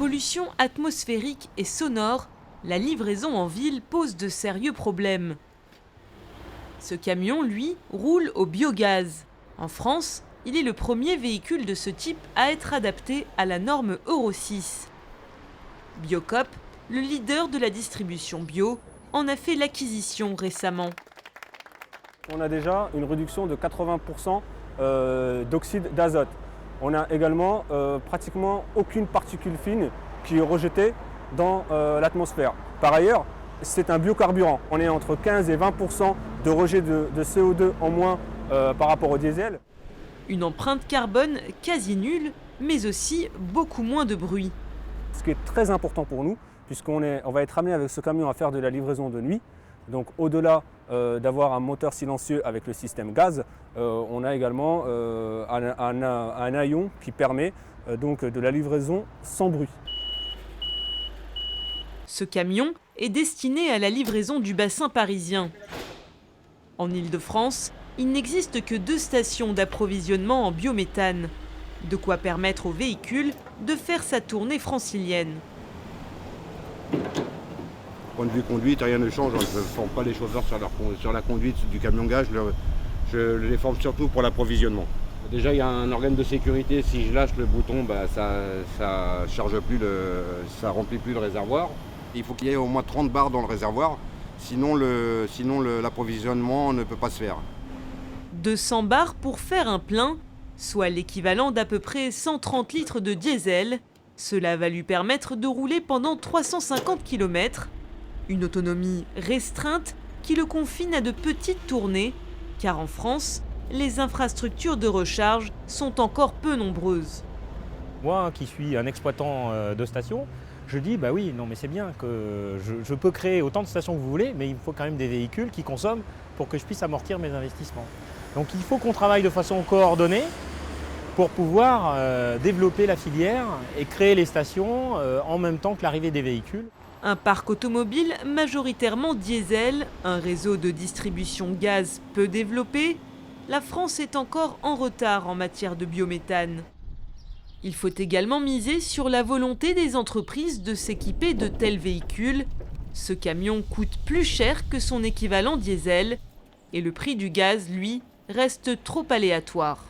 pollution atmosphérique et sonore, la livraison en ville pose de sérieux problèmes. Ce camion, lui, roule au biogaz. En France, il est le premier véhicule de ce type à être adapté à la norme Euro 6. Biocoop, le leader de la distribution bio, en a fait l'acquisition récemment. On a déjà une réduction de 80% d'oxyde d'azote. On a également pratiquement aucune particule fine qui est rejetée dans l'atmosphère. Par ailleurs, c'est un biocarburant. On est entre 15 et 20% de rejet de CO2 en moins par rapport au diesel. Une empreinte carbone quasi nulle, mais aussi beaucoup moins de bruit. Ce qui est très important pour nous, puisqu'on va être amené avec ce camion à faire de la livraison de nuit. Donc au-delà d'avoir un moteur silencieux avec le système gaz, on a également un haillon qui permet donc de la livraison sans bruit. Ce camion est destiné à la livraison du bassin parisien. En Île-de-France, il n'existe que 2 stations d'approvisionnement en biométhane. De quoi permettre au véhicule de faire sa tournée francilienne. Point de vue conduite, rien ne change. Je ne forme pas les chauffeurs sur la conduite du camion gaz, je les forme surtout pour l'approvisionnement. Déjà, il y a un organe de sécurité. Si je lâche le bouton, ça charge plus ça remplit plus le réservoir. Il faut qu'il y ait au moins 30 bars dans le réservoir, sinon l'approvisionnement ne peut pas se faire. 200 bars pour faire un plein, soit l'équivalent d'à peu près 130 litres de diesel. Cela va lui permettre de rouler pendant 350 km. Une autonomie restreinte qui le confine à de petites tournées, car en France, les infrastructures de recharge sont encore peu nombreuses. Moi qui suis un exploitant de station, je dis bah oui, non mais c'est bien que je peux créer autant de stations que vous voulez, mais il me faut quand même des véhicules qui consomment pour que je puisse amortir mes investissements. Donc il faut qu'on travaille de façon coordonnée pour pouvoir développer la filière et créer les stations en même temps que l'arrivée des véhicules. Un parc automobile majoritairement diesel, un réseau de distribution gaz peu développé, la France est encore en retard en matière de biométhane. Il faut également miser sur la volonté des entreprises de s'équiper de tels véhicules. Ce camion coûte plus cher que son équivalent diesel et le prix du gaz, lui, reste trop aléatoire.